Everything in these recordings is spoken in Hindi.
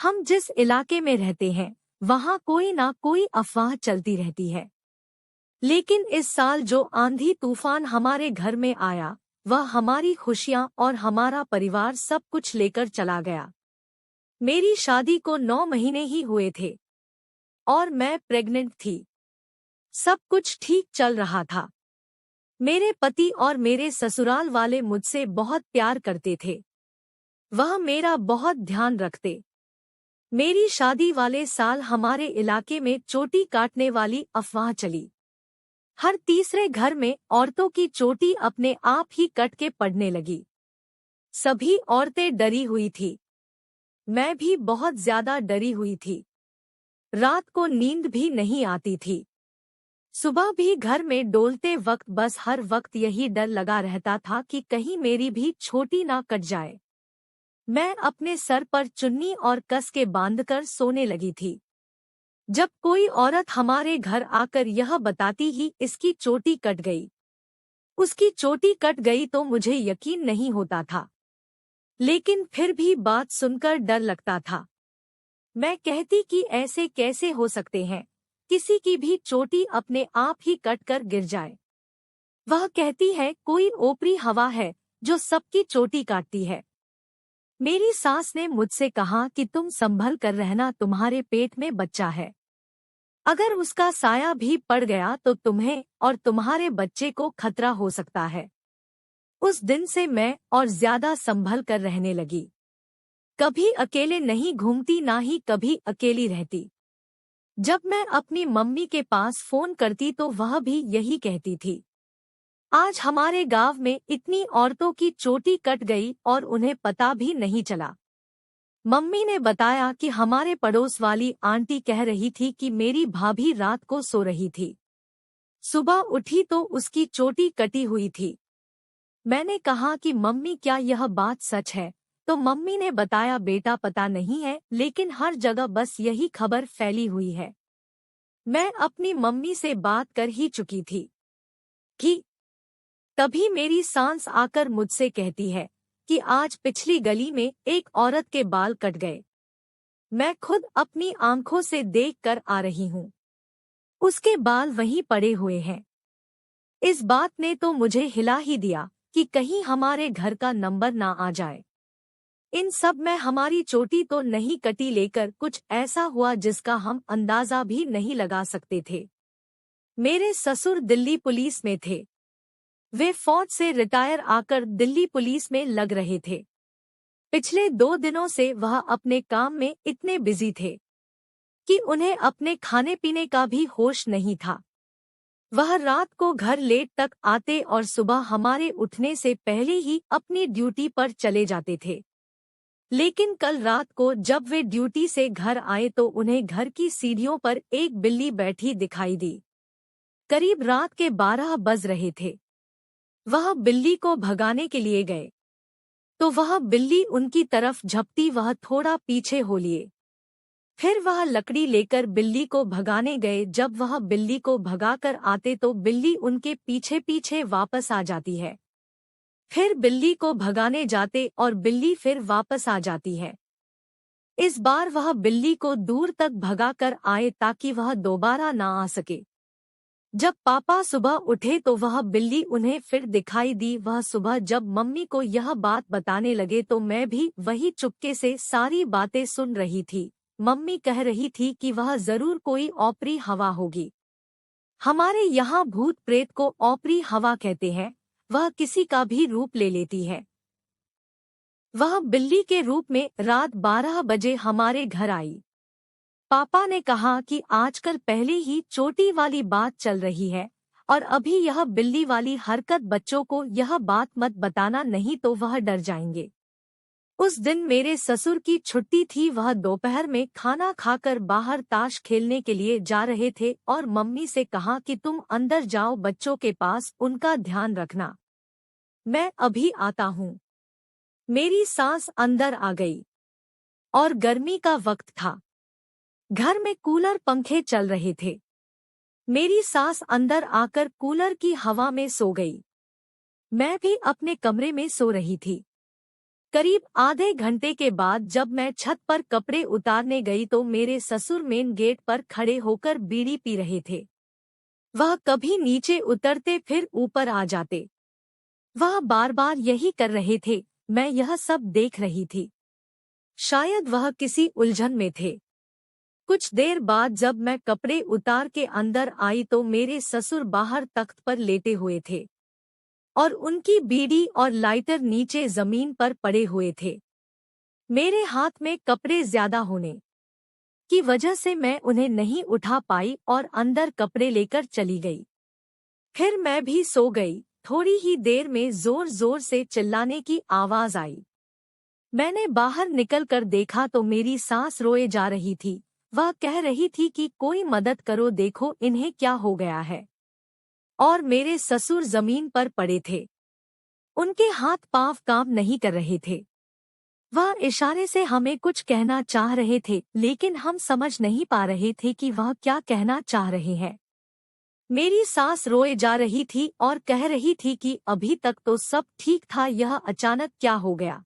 हम जिस इलाके में रहते हैं वहाँ कोई ना कोई अफवाह चलती रहती है। लेकिन इस साल जो आंधी तूफान हमारे घर में आया वह हमारी खुशियाँ और हमारा परिवार सब कुछ लेकर चला गया। मेरी शादी को 9 महीने ही हुए थे और मैं प्रेग्नेंट थी। सब कुछ ठीक चल रहा था। मेरे पति और मेरे ससुराल वाले मुझसे बहुत प्यार करते थे। वह मेरा बहुत ध्यान रखते। मेरी शादी वाले साल हमारे इलाके में चोटी काटने वाली अफवाह चली। हर तीसरे घर में औरतों की चोटी अपने आप ही कट के पड़ने लगी। सभी औरतें डरी हुई थी। मैं भी बहुत ज्यादा डरी हुई थी। रात को नींद भी नहीं आती थी। सुबह भी घर में डोलते वक्त बस हर वक्त यही डर लगा रहता था कि कहीं मेरी भी छोटी ना कट जाए। मैं अपने सर पर चुन्नी और कस के बांधकर सोने लगी थी। जब कोई औरत हमारे घर आकर यह बताती ही इसकी चोटी कट गई, उसकी चोटी कट गई, तो मुझे यकीन नहीं होता था। लेकिन फिर भी बात सुनकर डर लगता था। मैं कहती कि ऐसे कैसे हो सकते हैं, किसी की भी चोटी अपने आप ही कट कर गिर जाए। वह कहती है कोई ऊपरी हवा है जो सबकी चोटी काटती है। मेरी सास ने मुझसे कहा कि तुम संभल कर रहना, तुम्हारे पेट में बच्चा है। अगर उसका साया भी पड़ गया तो तुम्हें और तुम्हारे बच्चे को खतरा हो सकता है। उस दिन से मैं और ज्यादा संभल कर रहने लगी। कभी अकेले नहीं घूमती, ना ही कभी अकेली रहती। जब मैं अपनी मम्मी के पास फोन करती तो वह भी यही कहती थी। आज हमारे गांव में इतनी औरतों की चोटी कट गई और उन्हें पता भी नहीं चला। मम्मी ने बताया कि हमारे पड़ोस वाली आंटी कह रही थी कि मेरी भाभी रात को सो रही थी, सुबह उठी तो उसकी चोटी कटी हुई थी। मैंने कहा कि मम्मी क्या यह बात सच है? तो मम्मी ने बताया बेटा पता नहीं है, लेकिन हर जगह बस यही खबर फैली हुई है। मैं अपनी मम्मी से बात कर ही चुकी थी कि तभी मेरी सास आकर मुझसे कहती है कि आज पिछली गली में एक औरत के बाल कट गए। मैं खुद अपनी आंखों से देख कर आ रही हूँ। उसके बाल वहीं पड़े हुए हैं। इस बात ने तो मुझे हिला ही दिया कि कहीं हमारे घर का नंबर ना आ जाए। इन सब में हमारी चोटी तो नहीं कटी, लेकर कुछ ऐसा हुआ जिसका हम अंदाजा भी नहीं लगा सकते थे। मेरे ससुर दिल्ली पुलिस में थे। वे फौज से रिटायर आकर दिल्ली पुलिस में लग रहे थे। पिछले 2 दिनों से वह अपने काम में इतने बिजी थे कि उन्हें अपने खाने पीने का भी होश नहीं था। वह रात को घर लेट तक आते और सुबह हमारे उठने से पहले ही अपनी ड्यूटी पर चले जाते थे। लेकिन कल रात को जब वे ड्यूटी से घर आए तो उन्हें घर की सीढ़ियों पर एक बिल्ली बैठी दिखाई दी। करीब रात के 12 बज रहे थे। वह बिल्ली को भगाने के लिए गए तो वह बिल्ली उनकी तरफ झपटी। वह थोड़ा पीछे हो लिए। फिर वह लकड़ी लेकर बिल्ली को भगाने गए। जब वह बिल्ली को भगाकर आते तो बिल्ली उनके पीछे पीछे वापस आ जाती है। फिर बिल्ली को भगाने जाते और बिल्ली फिर वापस आ जाती है। इस बार वह बिल्ली को दूर तक भगाकर आए ताकि वह दोबारा ना आ सके। जब पापा सुबह उठे तो वह बिल्ली उन्हें फिर दिखाई दी। वह सुबह जब मम्मी को यह बात बताने लगे तो मैं भी वही चुपके से सारी बातें सुन रही थी। मम्मी कह रही थी कि वह जरूर कोई ऊपरी हवा होगी। हमारे यहाँ भूत प्रेत को ऊपरी हवा कहते हैं। वह किसी का भी रूप ले लेती है। वह बिल्ली के रूप में रात 12 बजे हमारे घर आई। पापा ने कहा कि आजकल पहले ही चोटी वाली बात चल रही है और अभी यह बिल्ली वाली हरकत, बच्चों को यह बात मत बताना नहीं तो वह डर जाएंगे। उस दिन मेरे ससुर की छुट्टी थी। वह दोपहर में खाना खाकर बाहर ताश खेलने के लिए जा रहे थे और मम्मी से कहा कि तुम अंदर जाओ, बच्चों के पास उनका ध्यान रखना, मैं अभी आता हूँ। मेरी सास अंदर आ गई और गर्मी का वक्त था। घर में कूलर पंखे चल रहे थे। मेरी सास अंदर आकर कूलर की हवा में सो गई। मैं भी अपने कमरे में सो रही थी। करीब आधे घंटे के बाद जब मैं छत पर कपड़े उतारने गई तो मेरे ससुर मेन गेट पर खड़े होकर बीड़ी पी रहे थे। वह कभी नीचे उतरते फिर ऊपर आ जाते। वह बार बार यही कर रहे थे। मैं यह सब देख रही थी। शायद वह किसी उलझन में थे। कुछ देर बाद जब मैं कपड़े उतार के अंदर आई तो मेरे ससुर बाहर तख्त पर लेटे हुए थे और उनकी बीड़ी और लाइटर नीचे जमीन पर पड़े हुए थे। मेरे हाथ में कपड़े ज्यादा होने की वजह से मैं उन्हें नहीं उठा पाई और अंदर कपड़े लेकर चली गई। फिर मैं भी सो गई। थोड़ी ही देर में जोर जोर से चिल्लाने की आवाज आई। मैंने बाहर निकलकर देखा तो मेरी सास रोए जा रही थी। वह कह रही थी कि कोई मदद करो, देखो इन्हें क्या हो गया है। और मेरे ससुर जमीन पर पड़े थे। उनके हाथ पांव काम नहीं कर रहे थे। वह इशारे से हमें कुछ कहना चाह रहे थे, लेकिन हम समझ नहीं पा रहे थे कि वह क्या कहना चाह रहे हैं। मेरी सास रोए जा रही थी और कह रही थी कि अभी तक तो सब ठीक था, यह अचानक क्या हो गया।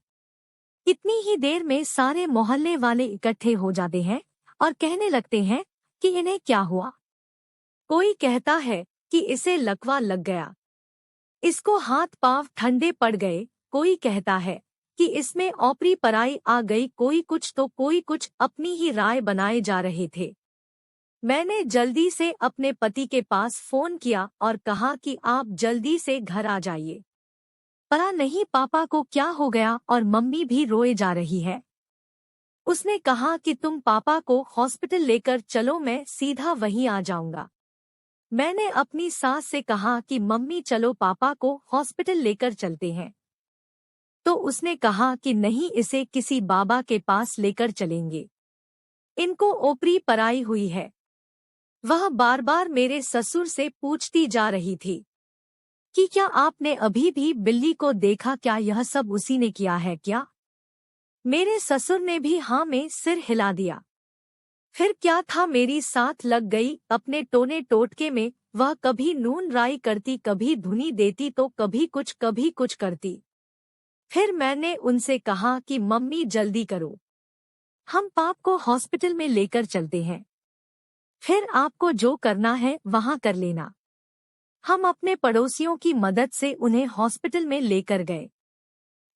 इतनी ही देर में सारे मोहल्ले वाले इकट्ठे हो जाते हैं और कहने लगते हैं कि इन्हें क्या हुआ। कोई कहता है कि इसे लकवा लग गया, इसको हाथ पांव ठंडे पड़ गए। कोई कहता है कि इसमें औपरी पराई आ गई। कोई कुछ तो कोई कुछ, अपनी ही राय बनाए जा रहे थे। मैंने जल्दी से अपने पति के पास फोन किया और कहा कि आप जल्दी से घर आ जाइए। पता नहीं पापा को क्या हो गया और मम्मी भी रोए जा रही है। उसने कहा कि तुम पापा को हॉस्पिटल लेकर चलो, मैं सीधा वहीं आ जाऊंगा। मैंने अपनी सास से कहा कि मम्मी चलो पापा को हॉस्पिटल लेकर चलते हैं। तो उसने कहा कि नहीं, इसे किसी बाबा के पास लेकर चलेंगे, इनको ओपरी पराई हुई है। वह बार बार मेरे ससुर से पूछती जा रही थी कि क्या आपने अभी भी बिल्ली को देखा, क्या यह सब उसी ने किया है क्या। मेरे ससुर ने भी हाँ में सिर हिला दिया। फिर क्या था, मेरी साथ लग गई अपने टोने टोटके में। वह कभी नून राई करती, कभी धुनी देती तो कभी कुछ करती। फिर मैंने उनसे कहा कि मम्मी जल्दी करो, हम पाप को हॉस्पिटल में लेकर चलते हैं, फिर आपको जो करना है वहां कर लेना। हम अपने पड़ोसियों की मदद से उन्हें हॉस्पिटल में लेकर गए।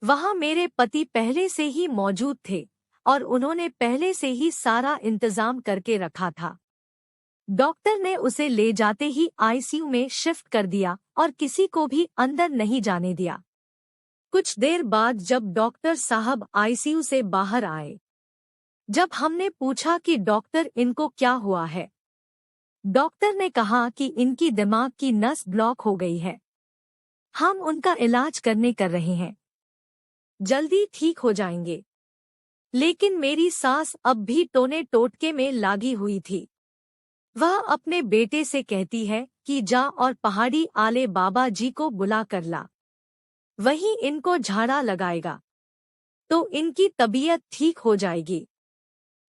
वहां मेरे पति पहले से ही मौजूद थे और उन्होंने पहले से ही सारा इंतजाम करके रखा था। डॉक्टर ने उसे ले जाते ही आईसीयू में शिफ्ट कर दिया और किसी को भी अंदर नहीं जाने दिया। कुछ देर बाद जब डॉक्टर साहब आईसीयू से बाहर आए, जब हमने पूछा कि डॉक्टर इनको क्या हुआ है, डॉक्टर ने कहा कि इनकी दिमाग की नस ब्लॉक हो गई है, हम उनका इलाज करने कर रहे हैं, जल्दी ठीक हो जाएंगे। लेकिन मेरी सास अब भी टोने टोटके में लागी हुई थी। वह अपने बेटे से कहती है कि जा और पहाड़ी आले बाबा जी को बुला कर ला, वही इनको झाड़ा लगाएगा तो इनकी तबीयत ठीक हो जाएगी।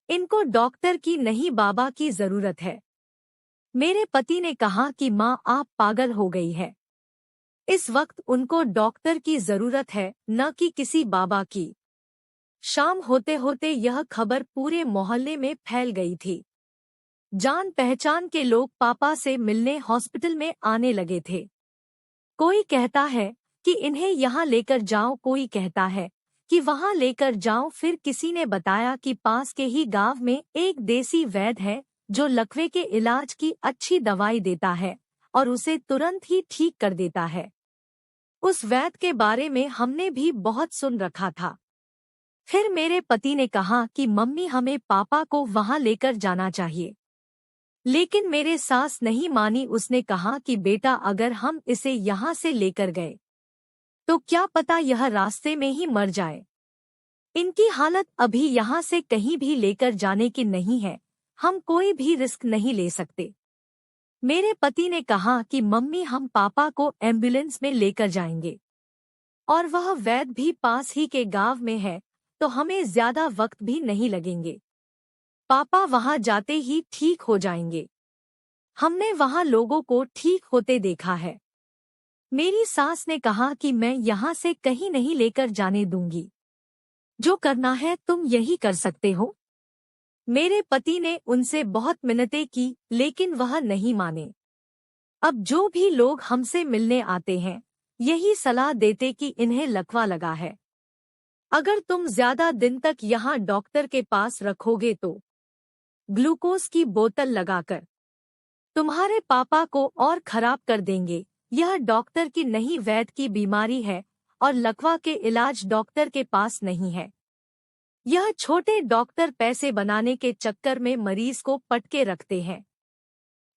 इनको डॉक्टर की नहीं बाबा की जरूरत है। मेरे पति ने कहा कि माँ आप पागल हो गई है, इस वक्त उनको डॉक्टर की जरूरत है, न कि किसी बाबा की। शाम होते होते यह खबर पूरे मोहल्ले में फैल गई थी। जान पहचान के लोग पापा से मिलने हॉस्पिटल में आने लगे थे। कोई कहता है कि इन्हें यहाँ लेकर जाओ, कोई कहता है कि वहाँ लेकर जाओ। फिर किसी ने बताया कि पास के ही गांव में एक देसी वैद्य है जो लकवे के इलाज की अच्छी दवाई देता है और उसे तुरंत ही ठीक कर देता है। उस वैद्य के बारे में हमने भी बहुत सुन रखा था। फिर मेरे पति ने कहा कि मम्मी हमें पापा को वहां लेकर जाना चाहिए, लेकिन मेरे सास नहीं मानी। उसने कहा कि बेटा अगर हम इसे यहाँ से लेकर गए तो क्या पता यह रास्ते में ही मर जाए। इनकी हालत अभी यहाँ से कहीं भी लेकर जाने की नहीं है, हम कोई भी रिस्क नहीं ले सकते। मेरे पति ने कहा कि मम्मी हम पापा को एम्बुलेंस में लेकर जाएंगे और वह वैद्य भी पास ही के गांव में है, तो हमें ज्यादा वक्त भी नहीं लगेंगे। पापा वहां जाते ही ठीक हो जाएंगे। हमने वहां लोगों को ठीक होते देखा है। मेरी सास ने कहा कि मैं यहाँ से कहीं नहीं लेकर जाने दूंगी। जो करना है तुम यही कर सकते हो। मेरे पति ने उनसे बहुत मिन्नतें की, लेकिन वह नहीं माने। अब जो भी लोग हमसे मिलने आते हैं, यही सलाह देते कि इन्हें लकवा लगा है। अगर तुम ज्यादा दिन तक यहाँ डॉक्टर के पास रखोगे तो ग्लूकोज की बोतल लगाकर तुम्हारे पापा को और खराब कर देंगे। यह डॉक्टर की नहीं, वैद्य की बीमारी है और लकवा के इलाज डॉक्टर के पास नहीं है। यह छोटे डॉक्टर पैसे बनाने के चक्कर में मरीज को पटके रखते हैं।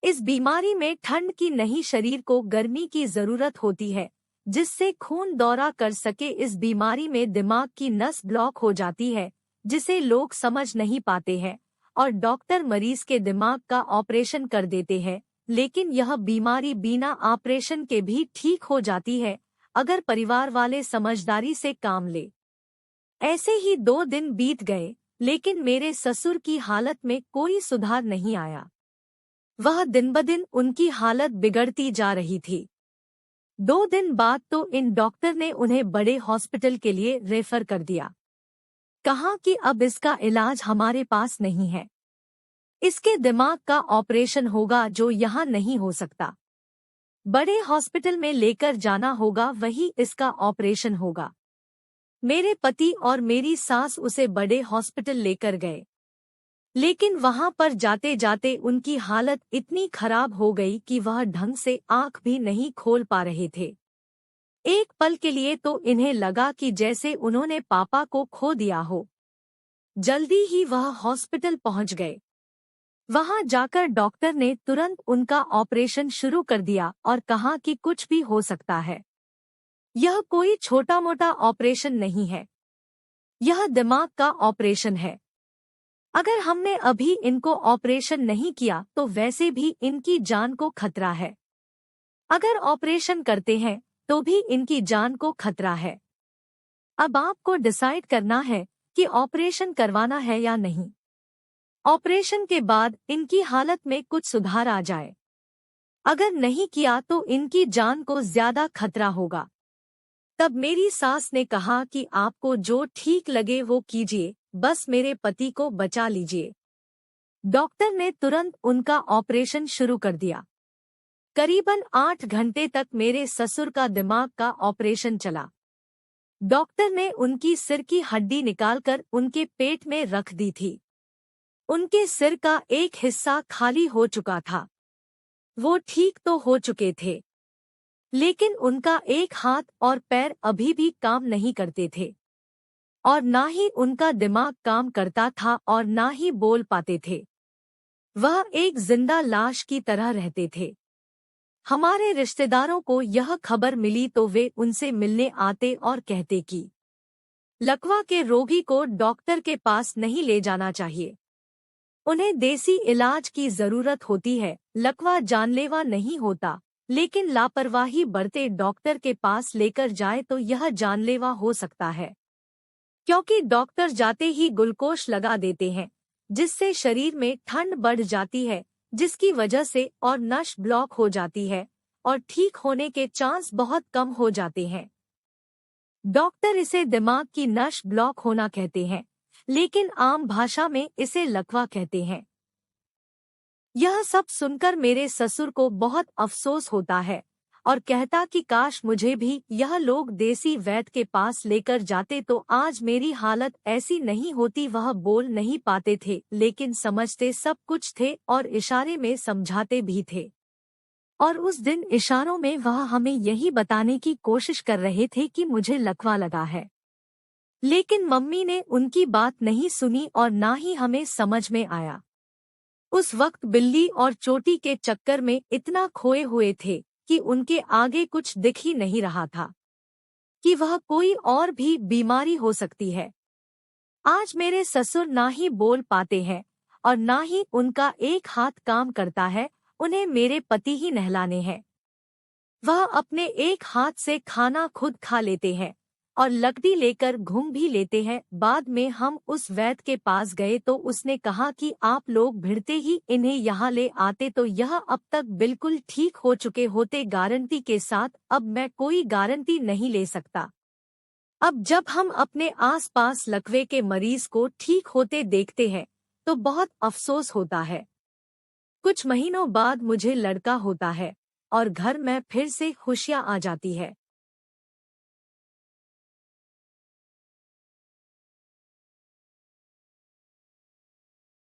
इस बीमारी में ठंड की नहीं, शरीर को गर्मी की जरूरत होती है, जिससे खून दौरा कर सके। इस बीमारी में दिमाग की नस ब्लॉक हो जाती है, जिसे लोग समझ नहीं पाते हैं और डॉक्टर मरीज के दिमाग का ऑपरेशन कर देते हैं। लेकिन यह बीमारी बिना ऑपरेशन के भी ठीक हो जाती है, अगर परिवार वाले समझदारी से काम ले। ऐसे ही 2 दिन बीत गए, लेकिन मेरे ससुर की हालत में कोई सुधार नहीं आया। वह दिन-ब-दिन उनकी हालत बिगड़ती जा रही थी। 2 दिन बाद तो इन डॉक्टर ने उन्हें बड़े हॉस्पिटल के लिए रेफर कर दिया। कहा कि अब इसका इलाज हमारे पास नहीं है। इसके दिमाग का ऑपरेशन होगा जो यहाँ नहीं हो सकता। बड़े हॉस्पिटल में लेकर जाना होगा, वही इसका ऑपरेशन होगा। मेरे पति और मेरी सास उसे बड़े हॉस्पिटल लेकर गए, लेकिन वहां पर जाते जाते उनकी हालत इतनी खराब हो गई कि वह ढंग से आंख भी नहीं खोल पा रहे थे। एक पल के लिए तो इन्हें लगा कि जैसे उन्होंने पापा को खो दिया हो। जल्दी ही वह हॉस्पिटल पहुंच गए। वहां जाकर डॉक्टर ने तुरंत उनका ऑपरेशन शुरू कर दिया और कहा कि कुछ भी हो सकता है। यह कोई छोटा मोटा ऑपरेशन नहीं है, यह दिमाग का ऑपरेशन है। अगर हमने अभी इनको ऑपरेशन नहीं किया तो वैसे भी इनकी जान को खतरा है। अगर ऑपरेशन करते हैं तो भी इनकी जान को खतरा है। अब आपको डिसाइड करना है कि ऑपरेशन करवाना है या नहीं। ऑपरेशन के बाद इनकी हालत में कुछ सुधार आ जाए। अगर नहीं किया तो इनकी जान को ज्यादा खतरा होगा। तब मेरी सास ने कहा कि आपको जो ठीक लगे वो कीजिए, बस मेरे पति को बचा लीजिए। डॉक्टर ने तुरंत उनका ऑपरेशन शुरू कर दिया। करीबन 8 घंटे तक मेरे ससुर का दिमाग का ऑपरेशन चला। डॉक्टर ने उनकी सिर की हड्डी निकालकर उनके पेट में रख दी थी। उनके सिर का एक हिस्सा खाली हो चुका था। वो ठीक तो हो चुके थे, लेकिन उनका एक हाथ और पैर अभी भी काम नहीं करते थे और ना ही उनका दिमाग काम करता था और ना ही बोल पाते थे। वह एक जिंदा लाश की तरह रहते थे। हमारे रिश्तेदारों को यह खबर मिली तो वे उनसे मिलने आते और कहते कि लकवा के रोगी को डॉक्टर के पास नहीं ले जाना चाहिए, उन्हें देसी इलाज की जरूरत होती है। लकवा जानलेवा नहीं होता, लेकिन लापरवाही बरते डॉक्टर के पास लेकर जाए तो यह जानलेवा हो सकता है, क्योंकि डॉक्टर जाते ही ग्लूकोज लगा देते हैं, जिससे शरीर में ठंड बढ़ जाती है, जिसकी वजह से और नस ब्लॉक हो जाती है और ठीक होने के चांस बहुत कम हो जाते हैं। डॉक्टर इसे दिमाग की नस ब्लॉक होना कहते हैं, लेकिन आम भाषा में इसे लकवा कहते हैं। यह सब सुनकर मेरे ससुर को बहुत अफसोस होता है और कहता कि काश मुझे भी यह लोग देसी वैद्य के पास लेकर जाते तो आज मेरी हालत ऐसी नहीं होती। वह बोल नहीं पाते थे, लेकिन समझते सब कुछ थे और इशारे में समझाते भी थे। और उस दिन इशारों में वह हमें यही बताने की कोशिश कर रहे थे कि मुझे लकवा लगा है। लेकिन मम्मी ने उनकी बात नहीं सुनी और ना ही हमें समझ में आया। उस वक्त बिल्ली और चोटी के चक्कर में इतना खोए हुए थे कि उनके आगे कुछ दिख ही नहीं रहा था कि वह कोई और भी बीमारी हो सकती है। आज मेरे ससुर ना ही बोल पाते हैं और ना ही उनका एक हाथ काम करता है, उन्हें मेरे पति ही नहलाने हैं। वह अपने एक हाथ से खाना खुद खा लेते हैं और लकड़ी लेकर घूम भी लेते हैं। बाद में हम उस वैद्य के पास गए तो उसने कहा कि आप लोग भिड़ते ही इन्हें यहाँ ले आते तो यह अब तक बिल्कुल ठीक हो चुके होते गारंटी के साथ। अब मैं कोई गारंटी नहीं ले सकता। अब जब हम अपने आसपास लकवे के मरीज को ठीक होते देखते हैं तो बहुत अफसोस होता है। कुछ महीनों बाद मुझे लड़का होता है और घर में फिर से खुशियां आ जाती है।